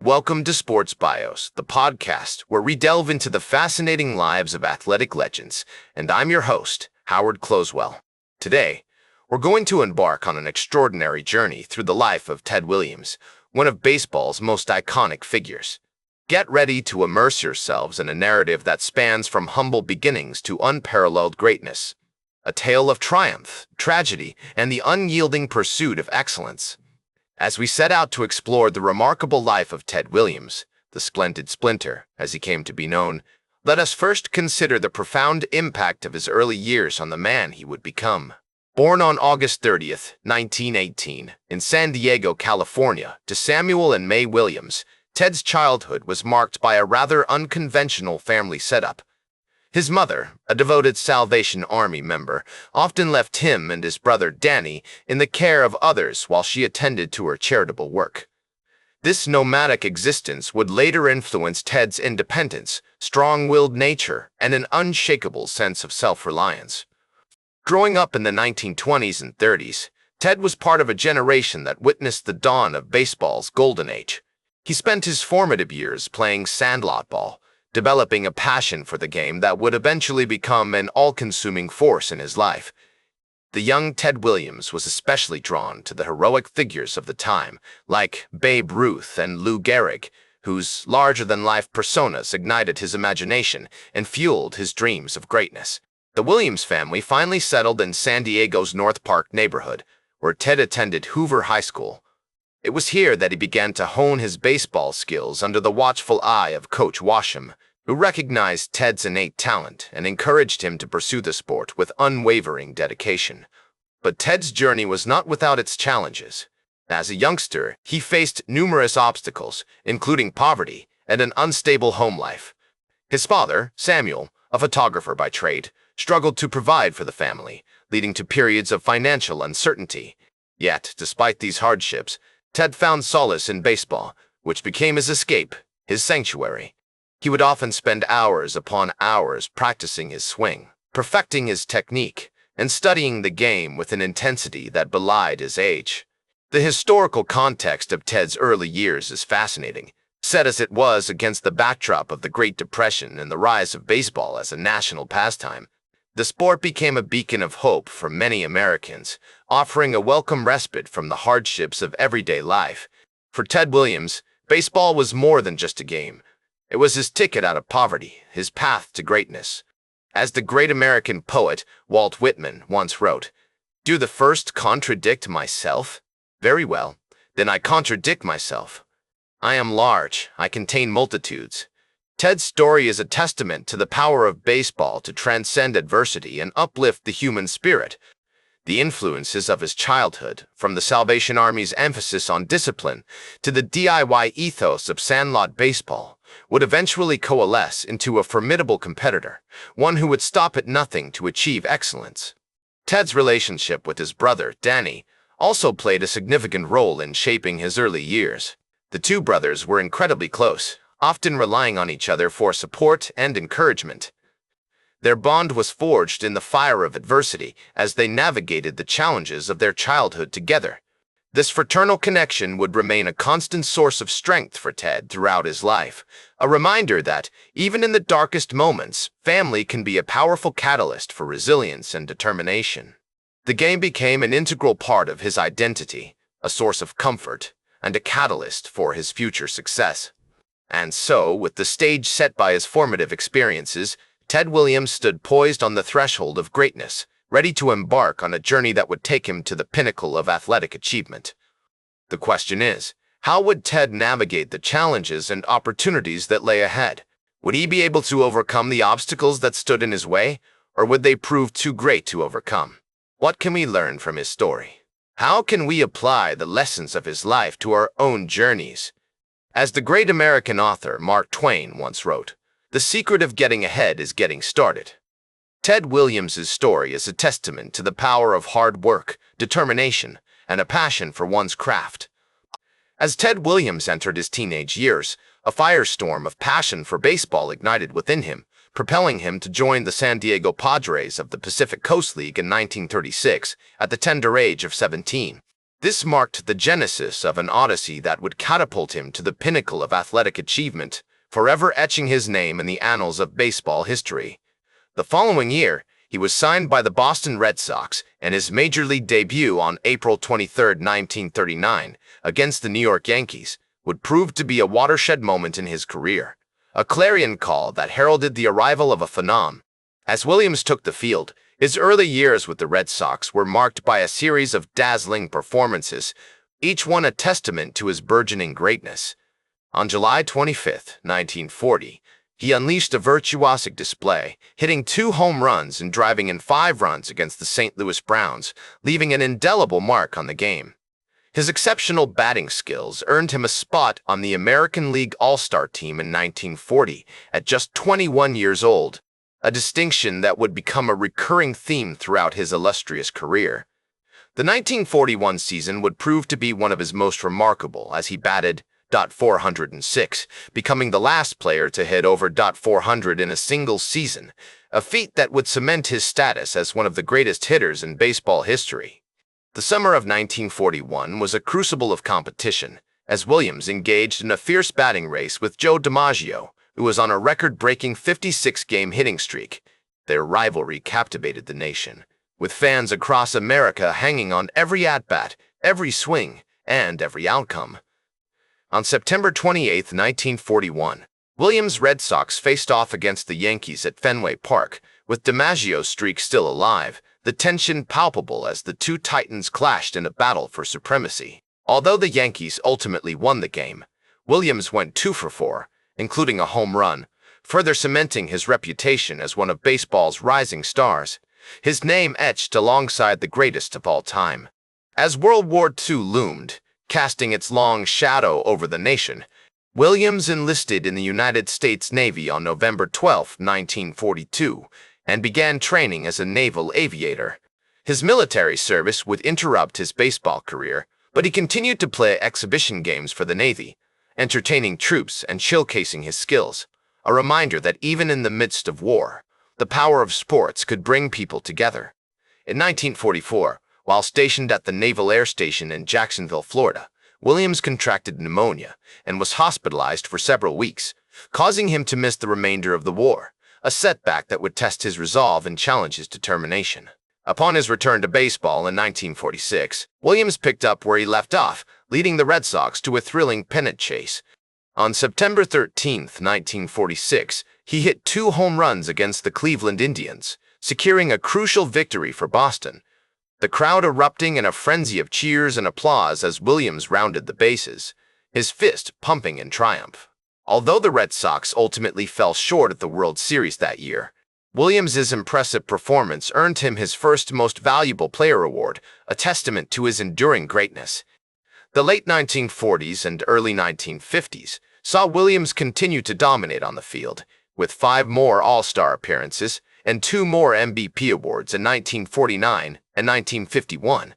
Welcome to Sports Bios, the podcast where we delve into the fascinating lives of athletic legends, and I'm your host, Howard Closewell. Today, we're going to embark on an extraordinary journey through the life of Ted Williams, one of baseball's most iconic figures. Get ready to immerse yourselves in a narrative that spans from humble beginnings to unparalleled greatness. A tale of triumph, tragedy, and the unyielding pursuit of excellence. As we set out to explore the remarkable life of Ted Williams, the Splendid Splinter, as he came to be known, let us first consider the profound impact of his early years on the man he would become. Born on August 30th, 1918, in San Diego, California, to Samuel and May Williams, Ted's childhood was marked by a rather unconventional family setup. His mother, a devoted Salvation Army member, often left him and his brother Danny in the care of others while she attended to her charitable work. This nomadic existence would later influence Ted's independence, strong-willed nature, and an unshakable sense of self-reliance. Growing up in the 1920s and 30s, Ted was part of a generation that witnessed the dawn of baseball's golden age. He spent his formative years playing sandlot ball, developing a passion for the game that would eventually become an all-consuming force in his life. The young Ted Williams was especially drawn to the heroic figures of the time, like Babe Ruth and Lou Gehrig, whose larger-than-life personas ignited his imagination and fueled his dreams of greatness. The Williams family finally settled in San Diego's North Park neighborhood, where Ted attended Hoover High School. It was here that he began to hone his baseball skills under the watchful eye of Coach Washam, who recognized Ted's innate talent and encouraged him to pursue the sport with unwavering dedication. But Ted's journey was not without its challenges. As a youngster, he faced numerous obstacles, including poverty and an unstable home life. His father, Samuel, a photographer by trade, struggled to provide for the family, leading to periods of financial uncertainty. Yet, despite these hardships, Ted found solace in baseball, which became his escape, his sanctuary. He would often spend hours upon hours practicing his swing, perfecting his technique, and studying the game with an intensity that belied his age. The historical context of Ted's early years is fascinating, set as it was against the backdrop of the Great Depression and the rise of baseball as a national pastime. The sport became a beacon of hope for many Americans, offering a welcome respite from the hardships of everyday life. For Ted Williams, baseball was more than just a game. It was his ticket out of poverty, his path to greatness. As the great American poet Walt Whitman once wrote, "Do the first contradict myself? Very well, then I contradict myself. I am large, I contain multitudes." Ted's story is a testament to the power of baseball to transcend adversity and uplift the human spirit. The influences of his childhood, from the Salvation Army's emphasis on discipline to the DIY ethos of sandlot baseball, would eventually coalesce into a formidable competitor, one who would stop at nothing to achieve excellence. Ted's relationship with his brother, Danny, also played a significant role in shaping his early years. The two brothers were incredibly close, often relying on each other for support and encouragement. Their bond was forged in the fire of adversity as they navigated the challenges of their childhood together. This fraternal connection would remain a constant source of strength for Ted throughout his life, a reminder that, even in the darkest moments, family can be a powerful catalyst for resilience and determination. The game became an integral part of his identity, a source of comfort, and a catalyst for his future success. And so, with the stage set by his formative experiences, Ted Williams stood poised on the threshold of greatness, ready to embark on a journey that would take him to the pinnacle of athletic achievement. The question is, how would Ted navigate the challenges and opportunities that lay ahead? Would he be able to overcome the obstacles that stood in his way, or would they prove too great to overcome? What can we learn from his story? How can we apply the lessons of his life to our own journeys? As the great American author Mark Twain once wrote, "The secret of getting ahead is getting started." Ted Williams' story is a testament to the power of hard work, determination, and a passion for one's craft. As Ted Williams entered his teenage years, a firestorm of passion for baseball ignited within him, propelling him to join the San Diego Padres of the Pacific Coast League in 1936 at the tender age of 17. This marked the genesis of an odyssey that would catapult him to the pinnacle of athletic achievement, forever etching his name in the annals of baseball history. The following year, he was signed by the Boston Red Sox, and his major league debut on April 23, 1939, against the New York Yankees, would prove to be a watershed moment in his career, a clarion call that heralded the arrival of a phenom. As Williams took the field, his early years with the Red Sox were marked by a series of dazzling performances, each one a testament to his burgeoning greatness. On July 25, 1940, he unleashed a virtuosic display, hitting 2 home runs and driving in 5 runs against the St. Louis Browns, leaving an indelible mark on the game. His exceptional batting skills earned him a spot on the American League All-Star team in 1940 at just 21 years old, a distinction that would become a recurring theme throughout his illustrious career. The 1941 season would prove to be one of his most remarkable, as he batted .406, becoming the last player to hit over .400 in a single season, a feat that would cement his status as one of the greatest hitters in baseball history. The summer of 1941 was a crucible of competition, as Williams engaged in a fierce batting race with Joe DiMaggio, who was on a record-breaking 56-game hitting streak. Their rivalry captivated the nation, with fans across America hanging on every at-bat, every swing, and every outcome. On September 28, 1941, Williams' Red Sox faced off against the Yankees at Fenway Park, with DiMaggio's streak still alive, the tension palpable as the two titans clashed in a battle for supremacy. Although the Yankees ultimately won the game, Williams went 2 for 4, including a home run, further cementing his reputation as one of baseball's rising stars, his name etched alongside the greatest of all time. As World War II loomed, casting its long shadow over the nation, Williams enlisted in the United States Navy on November 12, 1942, and began training as a naval aviator. His military service would interrupt his baseball career, but he continued to play exhibition games for the Navy, entertaining troops and showcasing his skills, a reminder that even in the midst of war, the power of sports could bring people together. In 1944, while stationed at the Naval Air Station in Jacksonville, Florida, Williams contracted pneumonia and was hospitalized for several weeks, causing him to miss the remainder of the war, a setback that would test his resolve and challenge his determination. Upon his return to baseball in 1946, Williams picked up where he left off, leading the Red Sox to a thrilling pennant chase. On September 13, 1946, he hit 2 home runs against the Cleveland Indians, securing a crucial victory for Boston, the crowd erupting in a frenzy of cheers and applause as Williams rounded the bases, his fist pumping in triumph. Although the Red Sox ultimately fell short at the World Series that year, Williams' impressive performance earned him his first Most Valuable Player award, a testament to his enduring greatness. The late 1940s and early 1950s saw Williams continue to dominate on the field, with 5 more All-Star appearances and 2 more MVP awards in 1949 and 1951.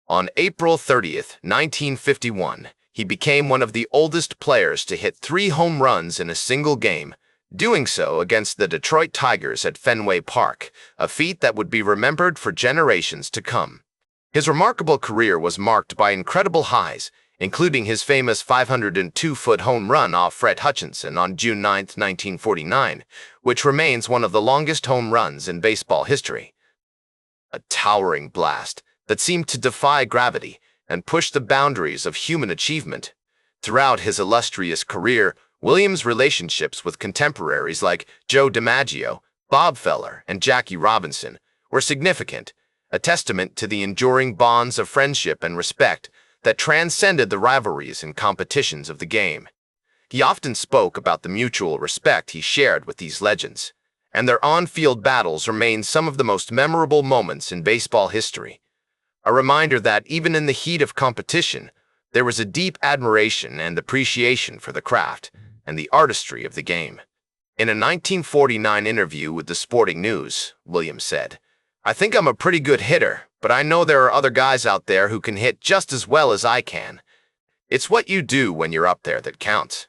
On April 30, 1951, he became one of the oldest players to hit 3 home runs in a single game, doing so against the Detroit Tigers at Fenway Park, a feat that would be remembered for generations to come. His remarkable career was marked by incredible highs, including his famous 502-foot home run off Fred Hutchinson on June 9, 1949, which remains one of the longest home runs in baseball history. A towering blast that seemed to defy gravity and push the boundaries of human achievement. Throughout his illustrious career, Williams' relationships with contemporaries like Joe DiMaggio, Bob Feller, and Jackie Robinson were significant, a testament to the enduring bonds of friendship and respect that transcended the rivalries and competitions of the game. He often spoke about the mutual respect he shared with these legends, and their on-field battles remain some of the most memorable moments in baseball history. A reminder that even in the heat of competition, there was a deep admiration and appreciation for the craft and the artistry of the game. In a 1949 interview with the Sporting News, Williams said, "I think I'm a pretty good hitter, but I know there are other guys out there who can hit just as well as I can. It's what you do when you're up there that counts."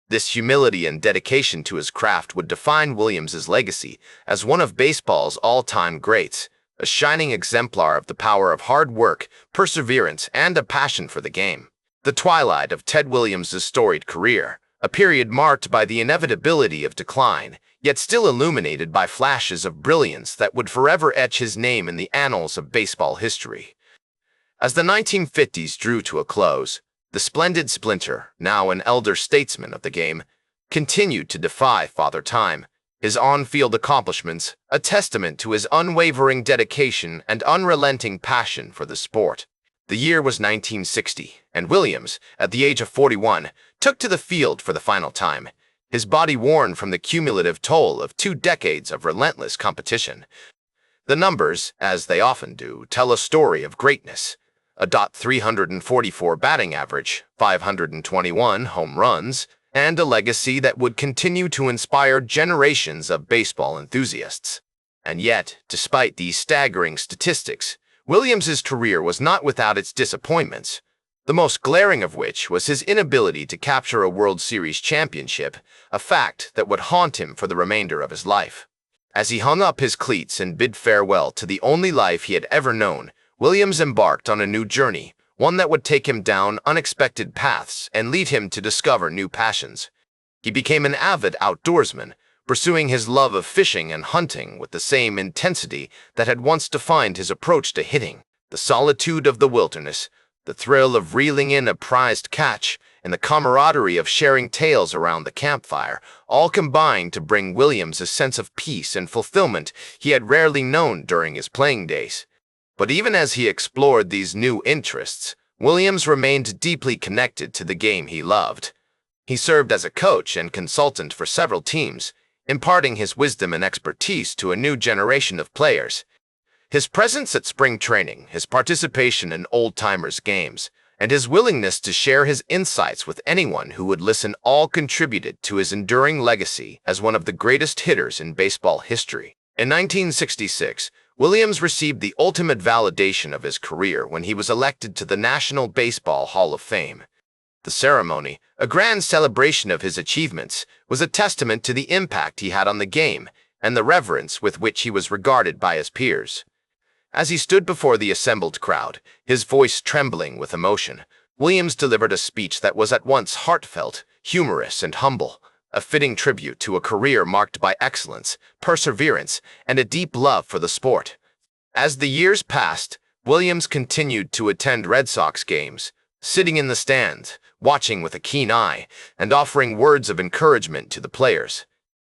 This humility and dedication to his craft would define Williams' legacy as one of baseball's all-time greats, a shining exemplar of the power of hard work, perseverance, and a passion for the game. The twilight of Ted Williams' storied career, a period marked by the inevitability of decline, yet still illuminated by flashes of brilliance that would forever etch his name in the annals of baseball history. As the 1950s drew to a close, the splendid Splinter, now an elder statesman of the game, continued to defy Father Time, his on-field accomplishments a testament to his unwavering dedication and unrelenting passion for the sport. The year was 1960, and Williams, at the age of 41, took to the field for the final time, his body worn from the cumulative toll of 2 decades of relentless competition. The numbers, as they often do, tell a story of greatness. A .344 batting average, 521 home runs, and a legacy that would continue to inspire generations of baseball enthusiasts. And yet, despite these staggering statistics, Williams' career was not without its disappointments, the most glaring of which was his inability to capture a World Series championship, a fact that would haunt him for the remainder of his life. As he hung up his cleats and bid farewell to the only life he had ever known, Williams embarked on a new journey, one that would take him down unexpected paths and lead him to discover new passions. He became an avid outdoorsman, pursuing his love of fishing and hunting with the same intensity that had once defined his approach to hitting. The solitude of the wilderness, the thrill of reeling in a prized catch, and the camaraderie of sharing tales around the campfire, all combined to bring Williams a sense of peace and fulfillment he had rarely known during his playing days. But even as he explored these new interests, Williams remained deeply connected to the game he loved. He served as a coach and consultant for several teams, imparting his wisdom and expertise to a new generation of players. His presence at spring training, his participation in old-timers games, and his willingness to share his insights with anyone who would listen all contributed to his enduring legacy as one of the greatest hitters in baseball history. In 1966, Williams received the ultimate validation of his career when he was elected to the National Baseball Hall of Fame. The ceremony, a grand celebration of his achievements, was a testament to the impact he had on the game and the reverence with which he was regarded by his peers. As he stood before the assembled crowd, his voice trembling with emotion, Williams delivered a speech that was at once heartfelt, humorous, and humble, a fitting tribute to a career marked by excellence, perseverance, and a deep love for the sport. As the years passed, Williams continued to attend Red Sox games, sitting in the stands, watching with a keen eye, and offering words of encouragement to the players.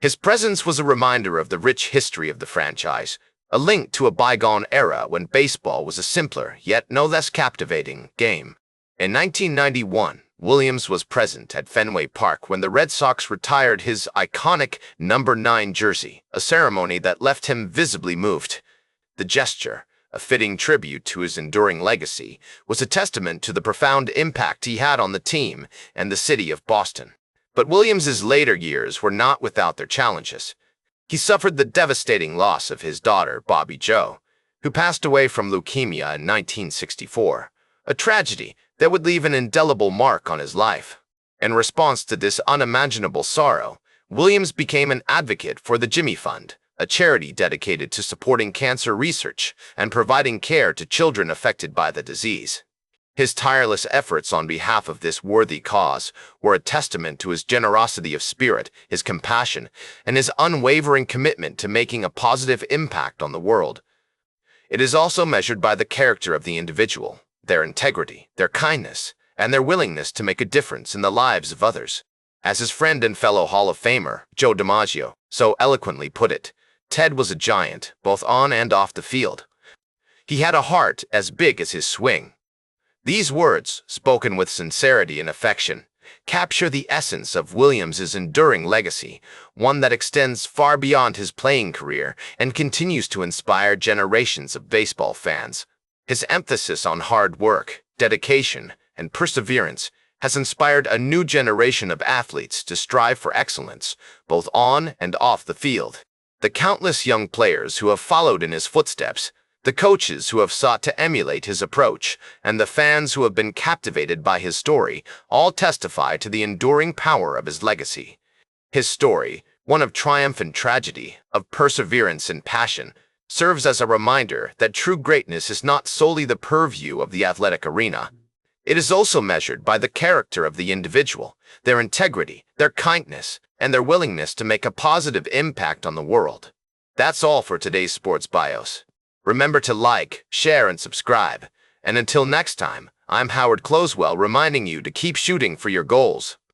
His presence was a reminder of the rich history of the franchise, a link to a bygone era when baseball was a simpler, yet no less captivating, game. In 1991, Williams was present at Fenway Park when the Red Sox retired his iconic number 9 jersey, a ceremony that left him visibly moved. The gesture, a fitting tribute to his enduring legacy, was a testament to the profound impact he had on the team and the city of Boston. But Williams's later years were not without their challenges. He suffered the devastating loss of his daughter, Bobby Jo, who passed away from leukemia in 1964, a tragedy that would leave an indelible mark on his life. In response to this unimaginable sorrow, Williams became an advocate for the Jimmy Fund, a charity dedicated to supporting cancer research and providing care to children affected by the disease. His tireless efforts on behalf of this worthy cause were a testament to his generosity of spirit, his compassion, and his unwavering commitment to making a positive impact on the world. It is also measured by the character of the individual, their integrity, their kindness, and their willingness to make a difference in the lives of others. As his friend and fellow Hall of Famer, Joe DiMaggio, so eloquently put it, Ted was a giant, both on and off the field. He had a heart as big as his swing. These words, spoken with sincerity and affection, capture the essence of Williams's enduring legacy, one that extends far beyond his playing career and continues to inspire generations of baseball fans. His emphasis on hard work, dedication, and perseverance has inspired a new generation of athletes to strive for excellence, both on and off the field. The countless young players who have followed in his footsteps, the coaches who have sought to emulate his approach, and the fans who have been captivated by his story, all testify to the enduring power of his legacy. His story, one of triumph and tragedy, of perseverance and passion, serves as a reminder that true greatness is not solely the purview of the athletic arena. It is also measured by the character of the individual, their integrity, their kindness, and their willingness to make a positive impact on the world. That's all for today's Sports Bios. Remember to like, share, and subscribe. And until next time, I'm Howard Closewell reminding you to keep shooting for your goals.